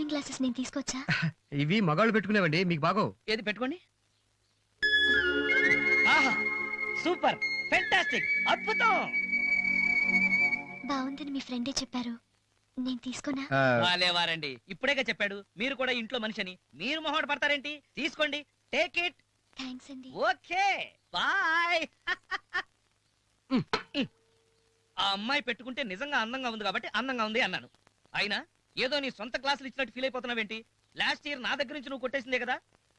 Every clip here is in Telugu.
ఈవినింగ్ క్లాసెస్ నేను తీసుకొచ్చా? ఇవి మగాళ్ళు పెట్టుకునేవండి, మీకు బాగో. ఏది పెట్టుకోండి. ఆహా సూపర్ ఫెంటాస్టిక్ అద్భుతం. బాగుందని మీ ఫ్రెండే చెప్పారు, నేను తీసుకోనా? వారండి ఇప్పుడేగా చెప్పాడు. మీరు కూడా ఇంట్లో మనిషిని. మీరు మొహమాట పడతారేంటి? తీసుకోండి, టేక్ ఇట్. థ్యాంక్స్ అండి. Okay bye. ఆ అమ్మాయి పెట్టుకుంటే నిజంగా అందంగా ఉంది కాబట్టి అందంగా ఉంది అన్నాను. అయినా ఏదో నీ సొంత క్లాసులు ఇచ్చినట్టు ఫీల్ అయిపోతున్నావేంటి? లాస్ట్ ఇయర్ నా దగ్గర నుంచి నువ్వు కొట్టేసిందే కదా.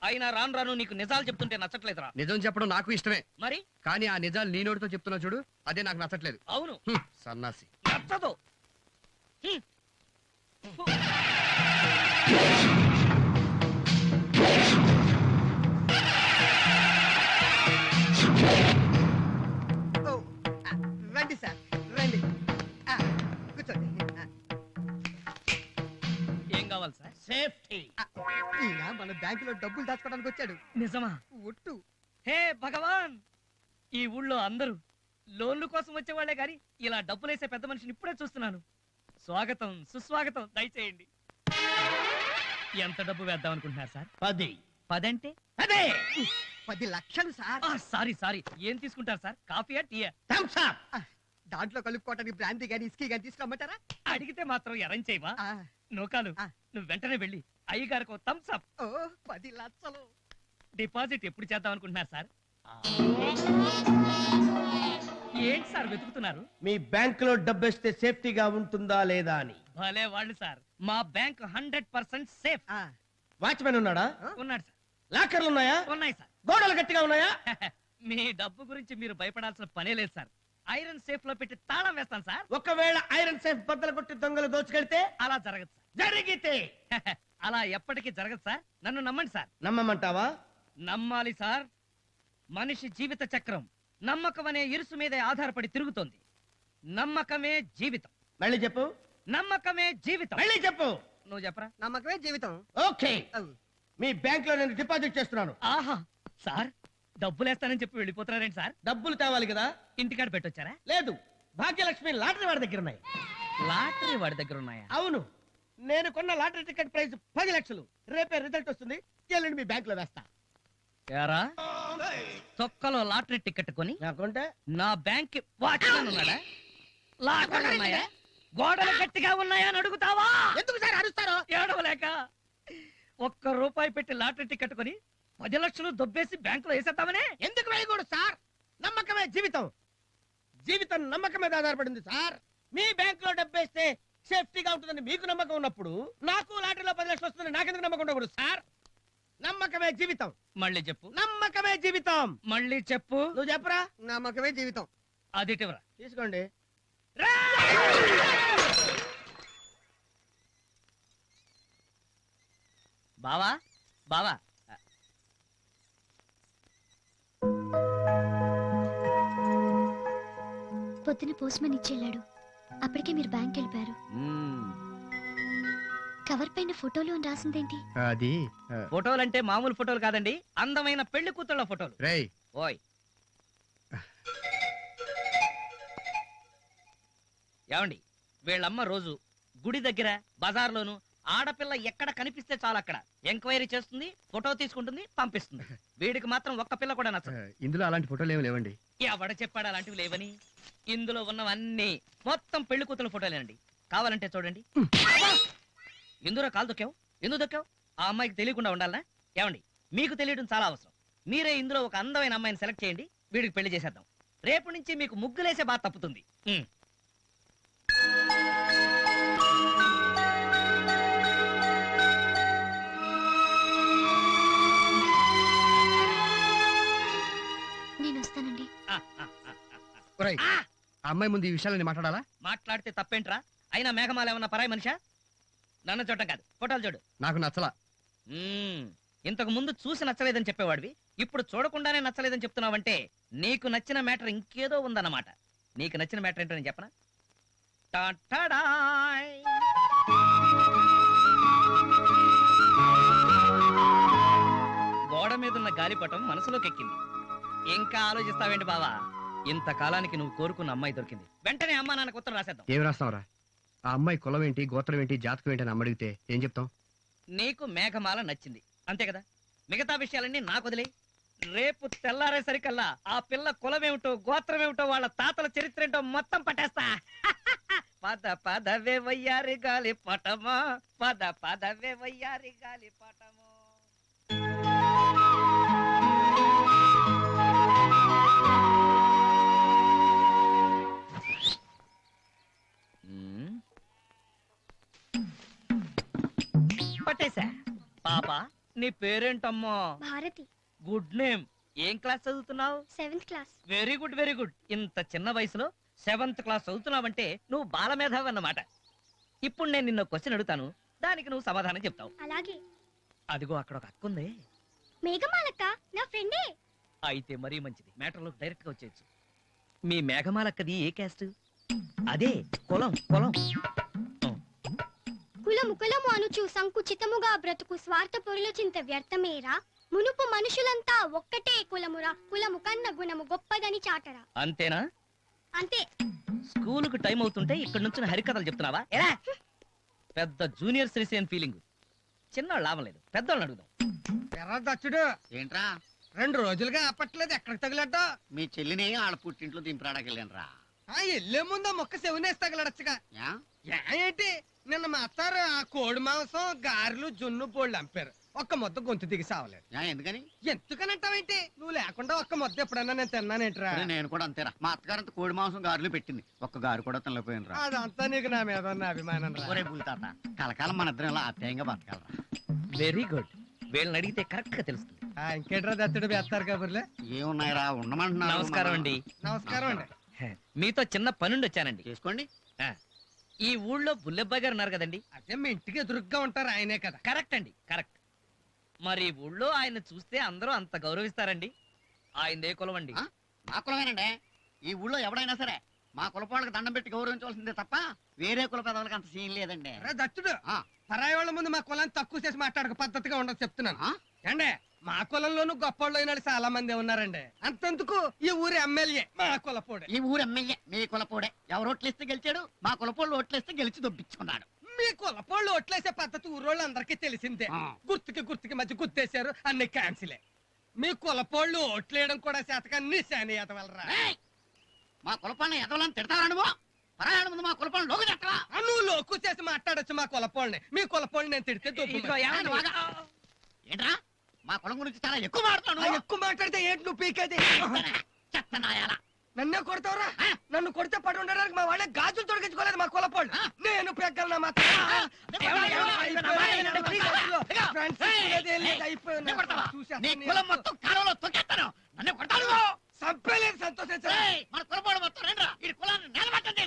అయినా రాను రాను నీకు నిజాలు చెప్తుంటే నచ్చట్లేదురా. నిజం చెప్పడం నాకు ఇష్టమే, మరి కానీ ఆ నిజాలు నీ నోటితో చెప్తున్నా చూడు, అదే నాకు నచ్చట్లేదు. అవును సన్నాసి. నచ్చదు. రండి సార్ రండి, కూర్చోండి. ఏం కావాలి సార్? సేఫ్టీ. ఈయన మన బ్యాంకులో డబ్బులు దాచుకోవడానికి వచ్చాడు. నిజమా? ఒట్టు. హే భగవాన్, ఈ ఊళ్ళో అందరూ లోన్లు కోసం వచ్చేవాళ్లే గాని ఇలా డబ్బులేసే పెద్ద మనిషిని ఇప్పుడే చూస్తున్నాను. స్వాగతం సుస్వాగతం, దయచేయండి. ఎంత డబ్బు వేద్దాం అనుకుంటున్నారు సార్? 10. 10 అంటే అదే 10 లక్షలు సార్. సారీ సారీ, ఏం తీసుకుంటారు సార్? కాఫీయా టీయా? Thums Up. దాంట్లో కలుపుకోవటానికి బ్రాందీ గానీ ఇస్కీ గానీ తీసుకురమ్మంటారా? అడిగితే మాత్రం అరేంజ్ చేయవా? ఆ, నోకాలు నువ్వు వెంటనే వెళ్ళి అయ్యగారికి థమ్స్ అప్. ఓ 10 లక్షలు. డిపాజిట్ ఎప్పుడు చేద్దాం అనుకుంటున్నారు సార్? ఏంటి సార్ వెతుకుతున్నారు? మీ బ్యాంక్ లో డబ్బేస్తే సేఫ్టీగా ఉంటుందా లేదా అని. భలే వాళ్ళు సార్, మా బ్యాంక్ 100% సేఫ్. ఆ, వాచ్మెన్ ఉన్నాడా? ఉన్నాడు సార్. లాకర్లు ఉన్నాయా? ఉన్నాయి సార్. గోడలు గట్టిగా ఉన్నాయా? మీ డబ్బు గురించి మీరు భయపడాల్సిన పనే లేదు సార్. ఐరన్ సేఫ్ లో పెట్టి తాళం వేస్తాను సార్. ఒకవేళ ఐరన్ సేఫ్ బద్దలు కొట్టి దొంగలు దోచుకెళ్తే? అలా జరగదు సార్. జరిగితే? అలా ఎప్పటికీ జరగదు సార్. నన్ను నమ్మండి సార్. నమ్మమంటావా? నమ్మాలి సార్. మనిషి జీవిత చక్రం నమ్మకం అనే ఇరుసు మీదే ఆధారపడి తిరుగుతోంది. నమ్మకమే జీవితం. మళ్ళీ చెప్పు. నమ్మకమే జీవితం. మళ్ళీ చెప్పు. నువ్వు చెప్పరా? నమ్మకమే జీవితం. ఓకే, మీ బ్యాంక్ లో నేను డిపాజిట్ చేస్తున్నాను. ఆహా సార్, డబ్బులేస్తానని చెప్పి వెళ్ళిపోతున్నారేంటి సార్? డబ్బులు తేవాలి కదా. ఇంటికాడ పెట్టొచ్చారా? లేదు, భాగ్యలక్ష్మి లాటరీ వాడి దగ్గర ఉన్నాయి. లాటరీ వాడి దగ్గర ఉన్నాయా? అవును, నేను కొన్న లాటరీ టికెట్ ప్రైస్ 10 లక్షలు. రేపే రిజల్ట్ వస్తుంది, ఎల్లుండి మీ బ్యాంక్ లో వేస్తా. యారా తొక్కలో లాటరీ టికెట్ కొని నాకుంటే నా బ్యాంక్ వాచ్మెన్ ఉన్నాడా? లాకర్లు ఉన్నాయా? గోడలు గట్టిగా ఉన్నాయా అని అడుగుతావా? ఎందుకు సార్ అరుస్తారు? ఏడవలేక. ₹1 పెట్టి లాటరీ టికెట్ కొని 10 లక్షలు దొబ్బేసి బ్యాంకులో వేసేద్దామనే. ఎందుకు వేయకూడదు సార్? నమ్మకమే జీవితం. జీవితం నమ్మకం మీద ఆధారపడింది సార్. మీ బ్యాంక్ లో డబ్బేస్తే సేఫ్టీగా ఉంటుందని మీకు నమ్మకం ఉన్నప్పుడు నాకు లాటరీలో 10 లక్షలు వస్తుందని నాకెందుకు నమ్మకం ఉండకూడదు సార్? నమ్మకమే జీవితం. మళ్ళీ చెప్పు. నమ్మకమే జీవితం. మళ్ళీ చెప్పు. నువ్వు చెప్పరా? నమ్మకమే జీవితం. అదిటివరా. తీసుకోండి. బావా బావా, పొద్దున పోస్ట్మన్ ఇచ్చేళ్ళాడు, అప్పటికే మీరు బ్యాంక్ వెళ్ళిపోయారు. కవర్ పైన ఫోటోలు అని రాసిందేంటి? అది ఫోటోలంటే మామూలు ఫోటోలు కాదండి, అందమైన పెళ్లి కూతుళ్ళ ఫోటోలు. రేయ్, ఓయ్ ఏమండి, వీళ్ళమ్మ రోజు గుడి దగ్గర బజార్లోను ఆడపిల్ల ఎక్కడ కనిపిస్తే చాలు అక్కడ ఎంక్వైరీ చేస్తుంది, ఫోటో తీసుకుంటుంది, పంపిస్తుంది. వీడికి మాత్రం ఒక్క పిల్ల కూడా నచ్చదు. ఇందులో అలాంటి ఫోటోలు ఏమి లేవండి. ఎవడ చెప్పాడు అలాంటివి లేవని? ఇందులో ఉన్నవన్నీ మొత్తం పెళ్లి కూతురు ఫోటోలేనండి. కావాలంటే చూడండి. ఎందులో కాలు దొక్కావు? ఎందుకు దొక్కావు? ఆ అమ్మాయికి తెలియకుండా ఉండాలనా? ఏమండి, మీకు తెలియడం చాలా అవసరం. మీరే ఇందులో ఒక అందమైన అమ్మాయిని సెలెక్ట్ చేయండి, వీడికి పెళ్లి చేసేద్దాం. రేపు నుంచి మీకు ముగ్గులేసే బాధ తప్పుతుంది. నేను వస్తానండి. ఒరేయ్, ఆ అమ్మాయి ముందు ఈ విషయాలని మాట్లాడాలా? మాట్లాడితే తప్పేంట్రా? అయినా మేఘమాల ఏమన్నా పరాయి మనిషా? నన్ను చూడటం కాదు, ఫోటోలు చూడు. నాకు నచ్చలా. ఇంతకు ముందు చూసి నచ్చలేదని చెప్పేవాడివి, ఇప్పుడు చూడకుండానే నచ్చలేదని చెప్తున్నావంటే నీకు నచ్చిన మ్యాటర్ ఇంకేదో ఉందన్నమాట. నీకు నచ్చిన మ్యాటర్ ఏంటో నేను చెప్పనా? టాటాడాయ్. గోడ మీదున్న గాలిపటం మనసులోకి ఎక్కింది. ఇంకా ఆలోచిస్తావేంటి బావా? ఇంతకాలానికి నువ్వు కోరుకున్న అమ్మాయి దొరికింది. వెంటనే అమ్మా నాన్నకు ఉత్తరం రాసేద్దాం. ఏం రాస్తావురా? ఆ అమ్మాయి కులం ఏంటి, గోత్రం ఏంటి, జాతకం ఏంటి అని అమ్మడిగితే ఏం చెప్తాం? నీకు మేఘమాల నచ్చింది అంతే కదా, మిగతా విషయాలన్నీ నాకు వదిలే. రేపు తెల్లారేసరికల్లా ఆ పిల్ల కులమేమిటో గోత్రమేమిటో వాళ్ళ తాతల చరిత్ర ఏంటో మొత్తం పట్టేస్తా. పద పదవే వయ్యారి గాలి పటమా, పద పదవే వయ్యారి గాలి పటమో. పట్టేశా. పాపా నీ పేరేంటమ్మా? భారతి. Good name. ఏం క్లాస్ చదువుతున్నావు? 7th class. Very good very good. ఇంత చిన్న వయసులో 7th క్లాస్ చదువుతున్నావంటే నువ్వు బాలమేధావి అన్నమాట. ఇప్పుడు నేను నిన్న క్వశ్చన్ అడుగుతాను, దానికి నువ్వు సమాధానం చెప్తావు. అలాగే. అదిగో అక్కడ ఒక అక్క ఉంది. మేఘమాలక్క నా ఫ్రెండే. అయితే మరీ మంచిది, మ్యాటర్లో డైరెక్ట్ గా వచ్చేయచ్చు. మీ మేఘమాలక్కది ఏ క్యాస్ట్? అదే కులం కులం. కులము అనుచు సంకుచితముగా బ్రతుకు స్వార్థ పొరుల చింత వ్యర్థమేరా. మునుపు మనుషులంతా ఒక్కటే కులమురా, కులము కన్న గుణము గొప్పదని చాటరా. అంతేనా? అంతే. స్కూలుకు టైం అవుతుంటే ఇక్కడ నుంచి హరికథలు చెప్తున్నావా? ఎలా? పెద్ద జూనియర్ సిటిజన్ ఫీలింగ్. చిన్న లాభం లేదు, పెద్దోళ్ళని అడుగుదాం. ఎర్ర దచ్చుడు ఏంట్రా 2 రోజులుగా ఆపట్లేదు, ఎక్కడికి తగిలడ్డా? మీ చెల్లిని ఆడ పుట్టింట్లో దింపరాడకెళ్ళానురా. ఎల్లే ముందు మొక్క చెవునేసి తగలడచ్చుగా. ఏంటి నిన్న మా అత్తారు ఆ కోడి మాంసం గారెలు జున్ను బోళ్ళు అంపారు, ఒక్క ముద్ద గొంతు దిగి సావలేదు. ఎందుకని? ఎందుకనంటావేంటి? నువ్వు లేకుండా ఒక్క ముద్ద ఎప్పుడన్నా నేను తిన్నానేంట్రా? నేను కూడా అంతేరా. మా అత్తగారంత కోడి మాంసం గారెలు పెట్టింది, ఒక్క గారు కూడా తినలేకపోయినరా. అదంతా నీకు నా మీద ఉన్న అభిమానం రా. ఒరే బుల్తాత, కలకాలం మన ఇద్దరం ఇలా ఆప్యాయంగా బతకాలరా. Very good. వీళ్ళని అడిగితే కరెక్ట్ గా తెలుస్తుంది. ఇంకేట్రా దత్తుడు వేస్తారు కబుర్లే. ఏమున్నాయిరా, ఉండమంటున్నారు. నమస్కారం అండి. నమస్కారం అండి. మీతో చిన్న పనుండి వచ్చానండి. చేసుకోండి. ఈ ఊళ్ళో బుల్లెబ్బాయి గారు ఉన్నారు కదండి, అదే మీ ఇంటికి ఎదురుగ్గా ఉంటారు ఆయనే కదా. కరెక్ట్ అండి, కరెక్ట్. మరి ఊళ్ళో ఆయన చూస్తే అందరూ అంత గౌరవిస్తారండి. ఆయన ఏ కులం అండి? మా కులమేనండి. ఈ ఊళ్ళో ఎవడైనా సరే మా కులపాళ్ళకి దండం పెట్టి గౌరవించవలసిందే తప్ప వేరే కుల పెదవులకు అంత సీన్ లేదండి. దత్తుడు పరాయి వాళ్ళ ముందు మా కులాన్ని తక్కువ చేసి మాట్లాడక పద్ధతిగా ఉండదు చెప్తున్నాను. ఏండే మా కులంలోనూ గొప్పళ్ళు అయిన చాలా మంది ఉన్నారండి. అంతెందుకు ఈ ఊరి ఎమ్మెల్యే మా కులపోడే. ఈ ఊరు ఎమ్మెల్యే మీ కులపోడే. ఎవరు ఓట్లేస్తే గెలిచాడు, మా కులపోళ్ళు ఓట్లేస్తే గెలిచి దొబ్బించుకున్నాడు. మీ కులపోళ్ళు ఓట్లేసే పద్ధతి ఊరోళ్ళు అందరికీ తెలిసిందే. గుర్తుకి మధ్య గుర్తేశారు, అన్ని క్యాన్సిలే. మీ కులపోళ్ళు ఓట్లేయడం కూడా శాతకాన్ని శాని ఎదవలరా. మా కులపాళ్ళని ఎదవాలని తిడతావా నువ్వు? పరాయాల ముందు మా కులపాళ్ళని లోకి తిట్టవా? నువ్వు లోకు చేసి మాట్లాడొచ్చు మా కులపోళ్ళని. మీ కులపోళ్ళని నేను తిడితే ఏంట్రా మా కులం గురించి చాలా ఎక్కువ మాట్లాడు. ఎక్కువ మాట్లాడితే ఏంటి నువ్వు పీకేది? చెత్తనాయాల నన్నే కొడతావురా? నన్ను కొడితే పడి ఉండడానికి మా వాళ్ళే గాజులు తొడిగించుకోలేదు మా కులపోళ్ళు. నేను పెగ్గలనా సంతోషించలేదు. మన కులపోళ్ళు మొత్తం రండి, ఈ కులాన్ని నిలబెట్టండి.